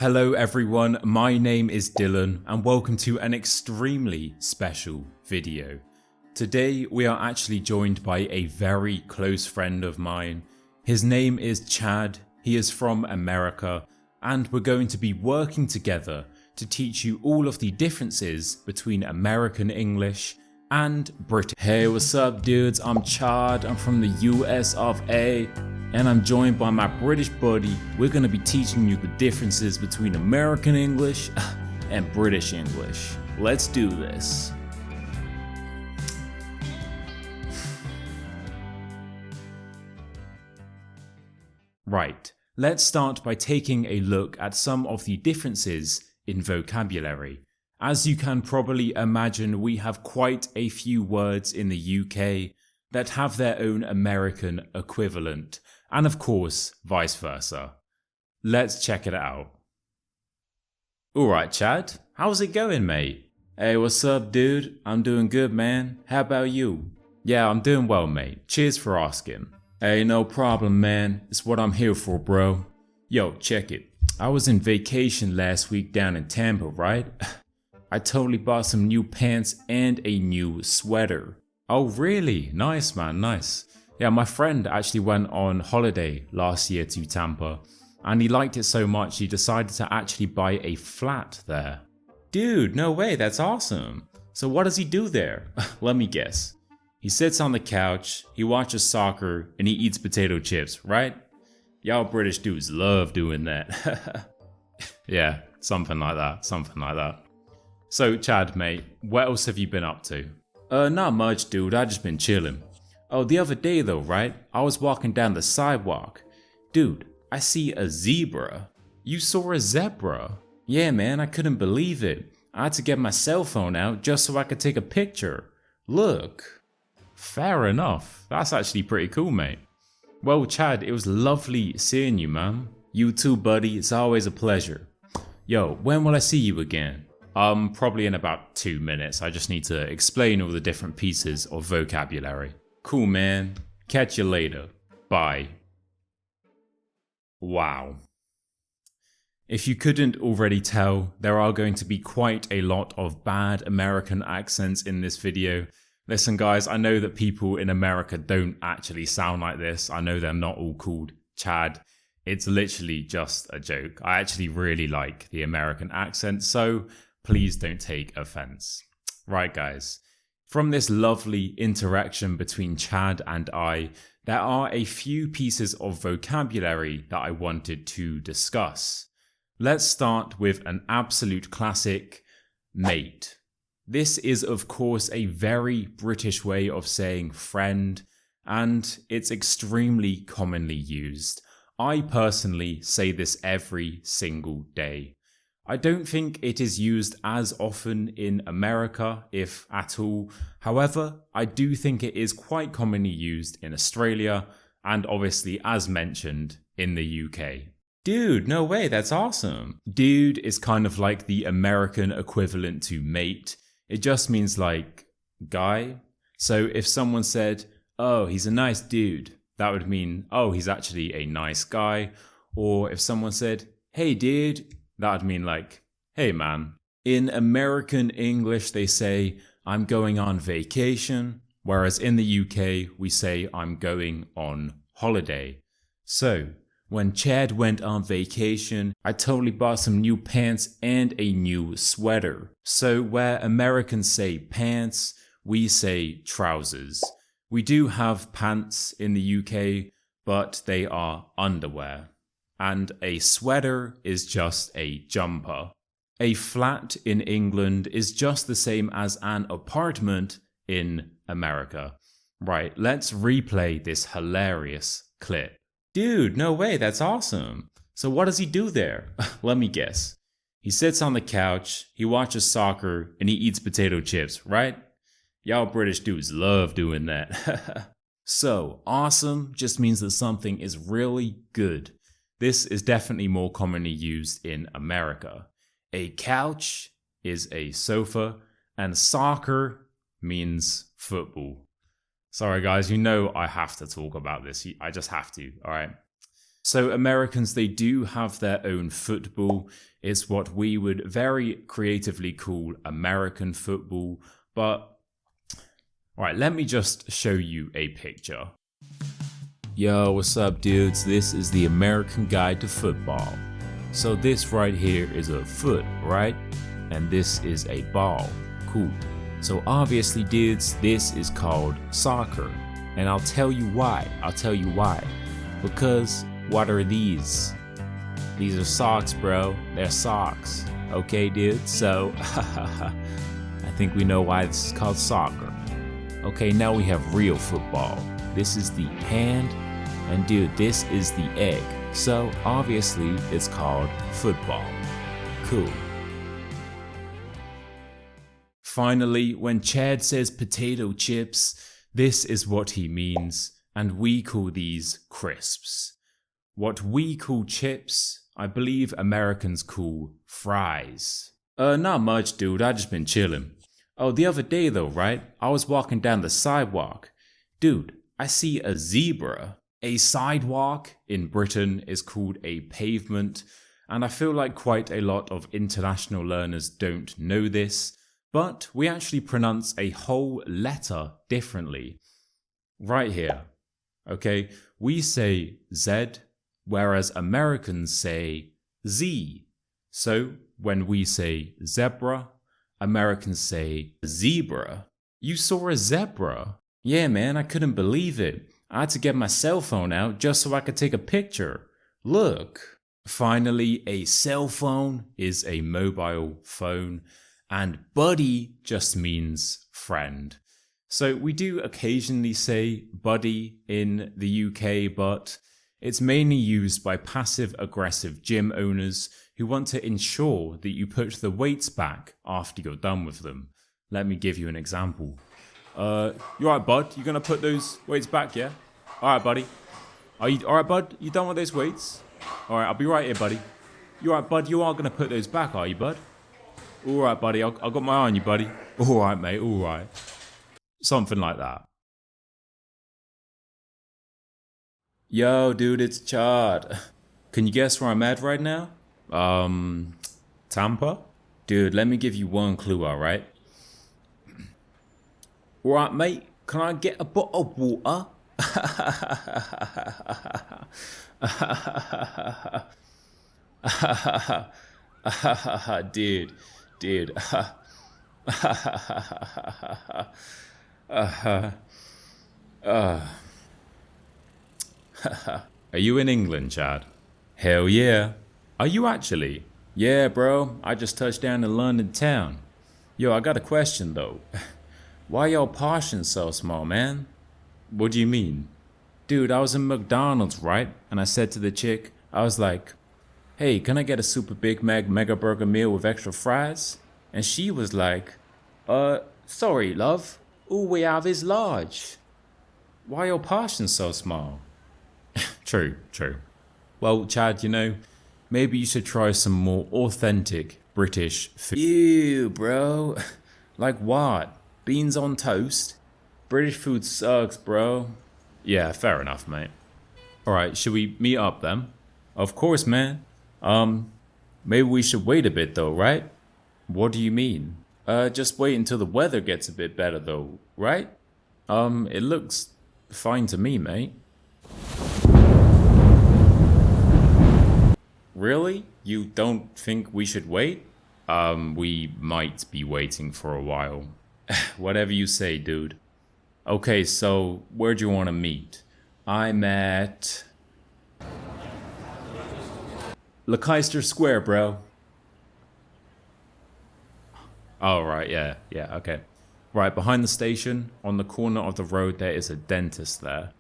Hello everyone, my name is Dylan and welcome to an extremely special video. Today we are actually joined by a very close friend of mine. His name is Chad, he is from America, and we're going to be working together to teach you all of the differences between American English and British. Hey, what's up dudes, I'm Chad, I'm from the US of A. And I'm joined by my British buddy. We're going to be teaching you the differences between American English and British English. Let's do this. Right, let's start by taking a look at some of the differences in vocabulary. As you can probably imagine, we have quite a few words in the UK that have their own American equivalent. And of course, vice versa. Let's check it out. Alright Chad, how's it going mate? Hey, what's up dude? I'm doing good man, how about you? Yeah, I'm doing well mate, cheers for asking. Hey, no problem man, it's what I'm here for bro. Yo, check it. I was in vacation last week down in Tampa, right? I totally bought some new pants and a new sweater. Oh really? Nice man, nice. Yeah, my friend actually went on holiday last year to Tampa and he liked it so much he decided to actually buy a flat there. Dude, no way, that's awesome. So what does he do there? Let me guess. He sits on the couch, he watches soccer, and he eats potato chips, right? Y'all British dudes love doing that. Yeah, something like that. So Chad mate, what else have you been up to? Not much dude, I just been chilling. Oh, the other day though, right? I was walking down the sidewalk. Dude, I see a zebra. You saw a zebra? Yeah man, I couldn't believe it. I had to get my cell phone out just so I could take a picture. Look. Fair enough. That's actually pretty cool, mate. Well, Chad, it was lovely seeing you, man. You too, buddy. It's always a pleasure. Yo, when will I see you again? Probably in about 2 minutes. I just need to explain all the different pieces of vocabulary. Cool man, catch you later, bye. Wow. If you couldn't already tell, there are going to be quite a lot of bad American accents in this video. Listen guys, I know that people in America don't actually sound like this. I know they're not all called Chad. It's literally just a joke. I actually really like the American accent, so please don't take offense. Right guys. From this lovely interaction between Chad and I, there are a few pieces of vocabulary that I wanted to discuss. Let's start with an absolute classic, mate. This is of course a very British way of saying friend, and it's extremely commonly used. I personally say this every single day. I don't think it is used as often in America, if at all. However, I do think it is quite commonly used in Australia and obviously, as mentioned, in the UK. Dude, no way, that's awesome. Dude is kind of like the American equivalent to mate. It just means like guy. So if someone said, oh, he's a nice dude, that would mean, oh, he's actually a nice guy. Or if someone said, hey dude, that would mean like, hey man. In American English, they say, I'm going on vacation, whereas in the UK, we say, I'm going on holiday. So, when Chad went on vacation, I totally bought some new pants and a new sweater. So, where Americans say pants, we say trousers. We do have pants in the UK, but they are underwear. And a sweater is just a jumper. A flat in England is just the same as an apartment in America. Right, let's replay this hilarious clip. Dude, no way, that's awesome. So what does he do there? Let me guess. He sits on the couch, he watches soccer, and he eats potato chips, right? Y'all British dudes love doing that. So, awesome just means that something is really good. This is definitely more commonly used in America. A couch is a sofa, and soccer means football. Sorry guys, you know I have to talk about this. I just have to, alright? So Americans, they do have their own football. It's what we would very creatively call American football. But, all right, let me just show you a picture. Yo, what's up, dudes? This is the American Guide to Football. So this right here is a foot, right? And this is a ball. Cool. So obviously, dudes, this is called soccer. And I'll tell you why. Because what are these? These are socks, bro. They're socks. Okay, dude? So, I think we know why this is called soccer. Okay, now we have real football. This is the hand, and dude, this is the egg. So, obviously, it's called football. Cool. Finally, when Chad says potato chips, this is what he means, and we call these crisps. What we call chips, I believe Americans call fries. Not much, dude. I just been chilling. Oh, the other day though, right? I was walking down the sidewalk. Dude, I see a zebra. A sidewalk in Britain is called a pavement, and I feel like quite a lot of international learners don't know this, but we actually pronounce a whole letter differently. Right here, okay? We say Z, whereas Americans say Z. So when we say zebra, Americans say zebra. You saw a zebra? Yeah, man, I couldn't believe it. I had to get my cell phone out just so I could take a picture. Look. Finally, a cell phone is a mobile phone, and buddy just means friend. So we do occasionally say buddy in the UK, but it's mainly used by passive-aggressive gym owners who want to ensure that you put the weights back after you're done with them. Let me give you an example. You alright, bud? You gonna put those weights back, yeah? Alright, buddy. Are you alright, bud? You done with those weights? Alright, I'll be right here, buddy. You alright, bud? You are gonna put those back, are you, bud? Alright, buddy. I've got my eye on you, buddy. Alright, mate. Alright. Something like that. Yo, dude, it's Chad. Can you guess where I'm at right now? Tampa? Dude, let me give you one clue, alright? Alright, mate, can I get a bottle of water? Dude. Are you in England, Chad? Hell yeah. Are you actually? Yeah, bro. I just touched down in London town. Yo, I got a question though. Why y'all portions so small, man? What do you mean? Dude, I was in McDonald's, right? And I said to the chick, I was like, hey, can I get a Super Big Mac Mega Burger meal with extra fries? And she was like, sorry, love. All we have is large. Why your portions so small? True. Well, Chad, you know, maybe you should try some more authentic British food. Ew, bro. Like what? Beans on toast? British food sucks, bro. Yeah, fair enough, mate. Alright, should we meet up then? Of course, man. Maybe we should wait a bit though, right? What do you mean? Just wait until the weather gets a bit better though, right? It looks fine to me, mate. Really? You don't think we should wait? We might be waiting for a while. Whatever you say, dude. Okay, so where do you want to meet? I'm at Leicester Square, bro. Oh, right, yeah, okay. Right, behind the station, on the corner of the road, there is a dentist there.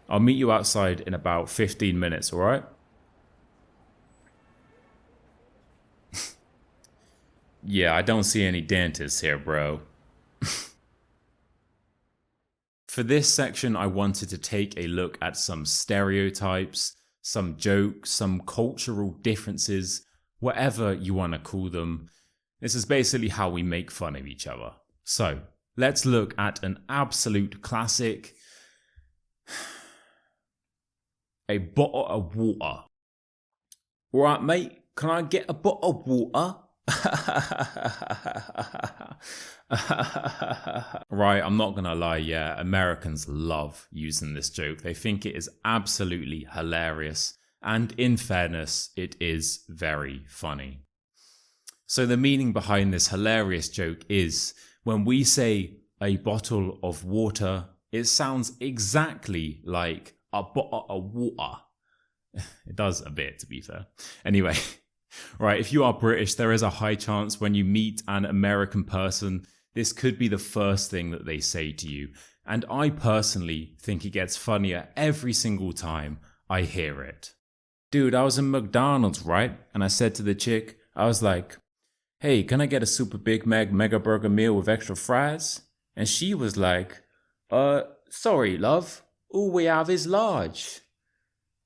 I'll meet you outside in about 15 minutes, alright? Yeah, I don't see any dentists here, bro. For this section, I wanted to take a look at some stereotypes, some jokes, some cultural differences, whatever you want to call them. This is basically how we make fun of each other. So, let's look at an absolute classic. a bottle of water. Right, mate, can I get a bottle of water? Right, I'm not gonna lie, yeah, Americans love using this joke. They think it is absolutely hilarious, and in fairness, it is very funny. So the meaning behind this hilarious joke is, when we say a bottle of water, it sounds exactly like a bottle of water. It does a bit, to be fair. Anyway, right, if you are British, there is a high chance when you meet an American person, this could be the first thing that they say to you. And I personally think it gets funnier every single time I hear it. Dude, I was in McDonald's, right? And I said to the chick, I was like, hey, can I get a Super Big Mac Mega Burger meal with extra fries? And she was like, sorry, love. All we have is large.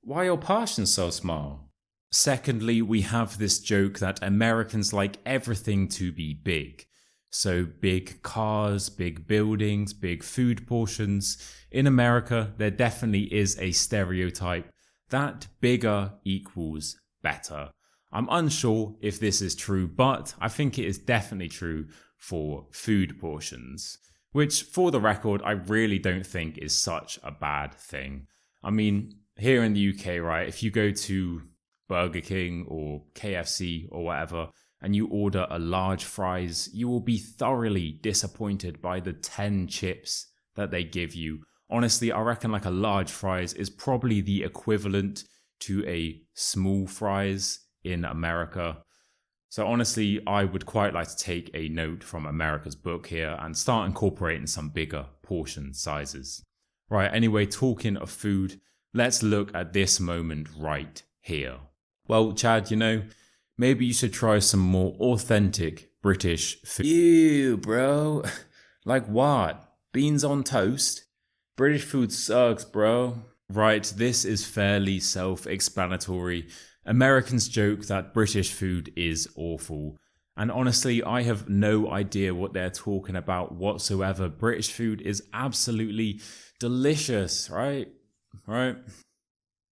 Why are your portions so small? Secondly, we have this joke that Americans like everything to be big. So big cars, big buildings, big food portions. In America, there definitely is a stereotype that bigger equals better. I'm unsure if this is true, but I think it is definitely true for food portions, which, for the record, I really don't think is such a bad thing. I mean, here in the UK, right, if you go to Burger King or KFC or whatever, and you order a large fries, you will be thoroughly disappointed by the 10 chips that they give you. Honestly, I reckon like a large fries is probably the equivalent to a small fries in America. So honestly, I would quite like to take a note from America's book here and start incorporating some bigger portion sizes. Right, anyway, talking of food, let's look at this moment right here. Well, Chad, maybe you should try some more authentic British food. Ew, bro. Like what? Beans on toast? British food sucks, bro. Right, this is fairly self-explanatory. Americans joke that British food is awful. And honestly, I have no idea what they're talking about whatsoever. British food is absolutely delicious, right? Right?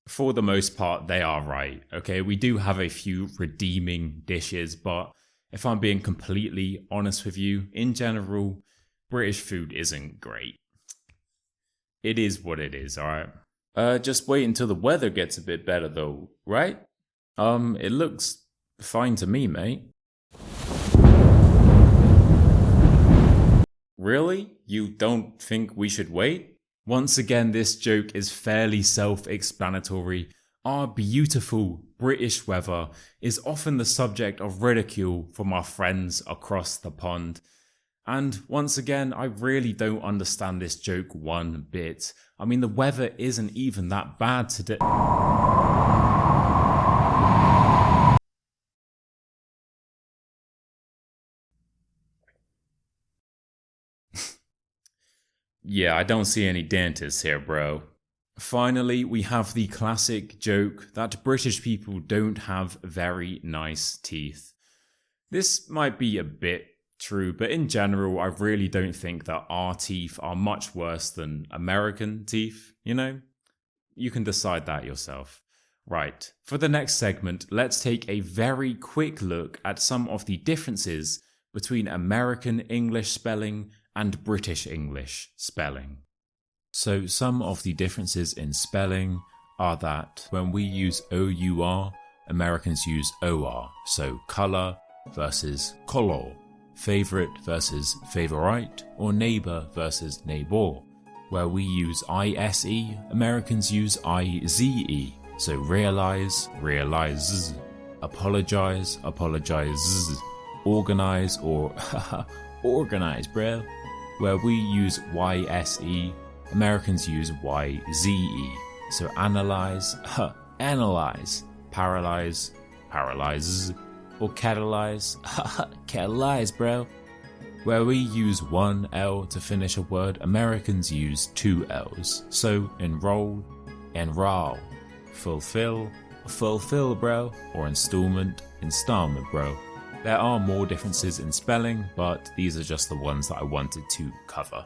For the most part, they are right, okay? We do have a few redeeming dishes, but if I'm being completely honest with you, in general, British food isn't great. It is what it is, alright? Just wait until the weather gets a bit better though, right? It looks fine to me, mate. Really? You don't think we should wait? Once again, this joke is fairly self-explanatory. Our beautiful British weather is often the subject of ridicule from our friends across the pond. And once again, I really don't understand this joke one bit. I mean, the weather isn't even that bad today. Yeah, I don't see any dentists here, bro. Finally, we have the classic joke that British people don't have very nice teeth. This might be a bit true, but in general, I really don't think that our teeth are much worse than American teeth, You can decide that yourself. Right, for the next segment, let's take a very quick look at some of the differences between American English spelling and British English spelling. So some of the differences in spelling are that when we use OUR, Americans use OR. So color versus color, favorite versus favorite, or neighbor versus neighbor. Where we use ISE, Americans use IZE. So realize, realizes, apologize, apologizes, organize, or organize, bro. Where we use YSE, Americans use YZE. So analyze, analyze, paralyze, paralyzes, or catalyze, catalyze, bro. Where we use one L to finish a word, Americans use two L's. So enroll, enroll, fulfill, fulfill, bro, or installment, installment, bro. There are more differences in spelling, but these are just the ones that I wanted to cover.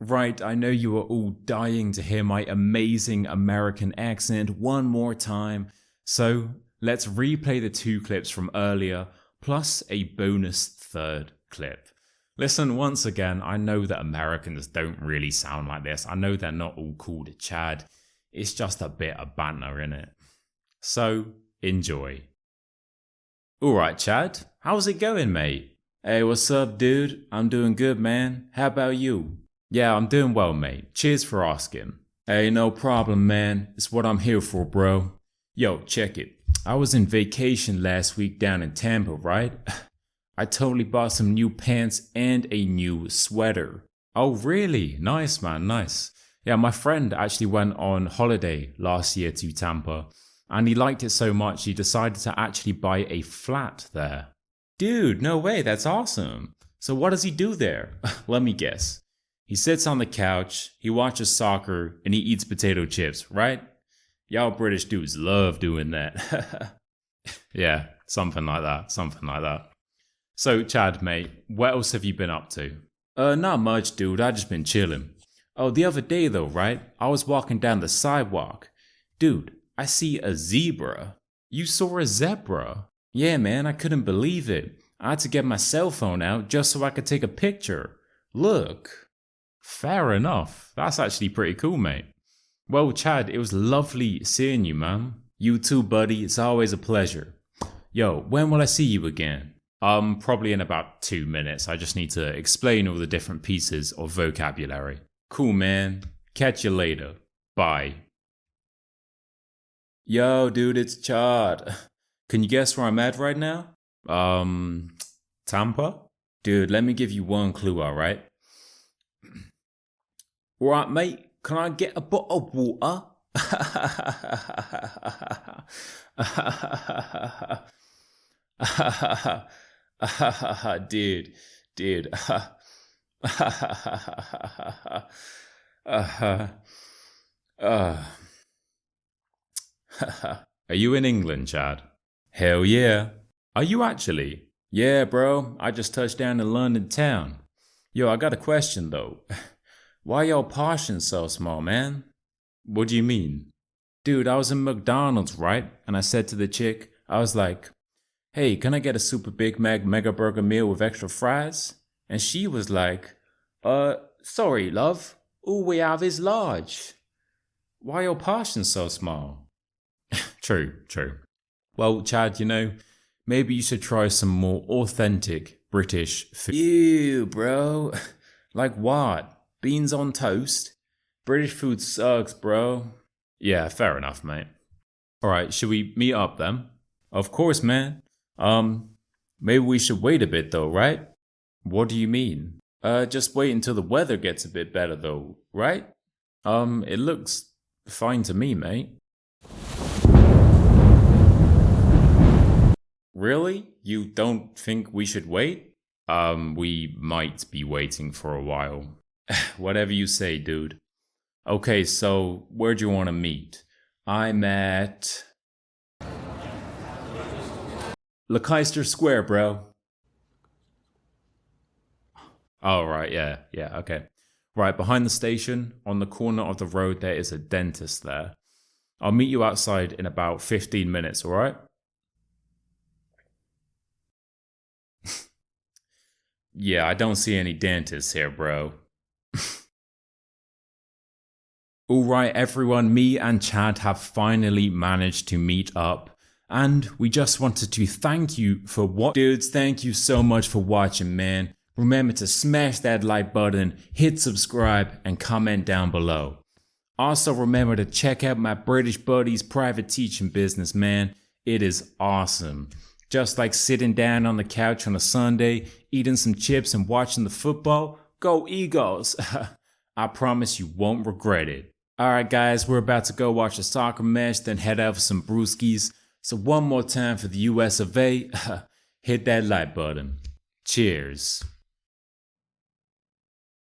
Right, I know you are all dying to hear my amazing American accent one more time, so let's replay the 2 clips from earlier, plus a bonus 3rd clip. Listen, once again, I know that Americans don't really sound like this. I know they're not all called Chad. It's just a bit of banter, innit? So, enjoy. Alright, Chad, how's it going, mate? Hey, what's up, dude? I'm doing good, man. How about you? Yeah, I'm doing well, mate. Cheers for asking. Hey, no problem, man. It's what I'm here for, bro. Yo, check it. I was in vacation last week down in Tampa, right? I totally bought some new pants and a new sweater. Oh, really? Nice, man, nice. Yeah, my friend actually went on holiday last year to Tampa, and he liked it so much he decided to actually buy a flat there. Dude, no way, that's awesome. So what does he do there? Let me guess. He sits on the couch, he watches soccer, and he eats potato chips, right? Y'all British dudes love doing that. Yeah, something like that. So, Chad, mate, what else have you been up to? Not much, dude. I just been chilling. Oh, the other day though, right? I was walking down the sidewalk. Dude, I see a zebra. You saw a zebra? Yeah, man, I couldn't believe it. I had to get my cell phone out just so I could take a picture. Look. Fair enough. That's actually pretty cool, mate. Well, Chad, it was lovely seeing you, man. You too, buddy. It's always a pleasure. Yo, when will I see you again? Probably in about 2 minutes. I just need to explain all the different pieces of vocabulary. Cool, man. Catch you later. Bye. Yo, dude, it's Chad. Can you guess where I'm at right now? Tampa? Dude, let me give you one clue, alright? Right, mate, can I get a bottle of water? Dude. Are you in England, Chad? Hell yeah. Are you actually? Yeah, bro. I just touched down in London town. Yo, I got a question though. Why y'all portions so small, man? What do you mean? Dude, I was in McDonald's, right? And I said to the chick, I was like, hey, can I get a Super Big Mac Mega Burger meal with extra fries? And she was like, sorry, love. All we have is large. Why are your portions so small? True. Well, Chad, you know, maybe you should try some more authentic British food. Ew, bro. Like what? Beans on toast? British food sucks, bro. Yeah, fair enough, mate. Alright, should we meet up then? Of course, man. Maybe we should wait a bit though, right? What do you mean? Just wait until the weather gets a bit better though, right? It looks fine to me, mate. Really? You don't think we should wait? We might be waiting for a while. Whatever you say, dude. Okay, so where do you want to meet? I'm at Leicester Square, bro. Oh, right, yeah, okay. Right, behind the station, on the corner of the road, there is a dentist there. I'll meet you outside in about 15 minutes, alright? Yeah, I don't see any dentists here, bro. Alright everyone, me and Chad have finally managed to meet up, and we just wanted to thank you for Dudes, thank you so much for watching, man. Remember to smash that like button, hit subscribe, and comment down below. Also remember to check out my British buddy's private teaching business, man. It is awesome. Just like sitting down on the couch on a Sunday, eating some chips and watching the football. Go Eagles! I promise you won't regret it. Alright guys, we're about to go watch a soccer match, then head out for some brewskis. So one more time for the US of A, hit that like button. Cheers.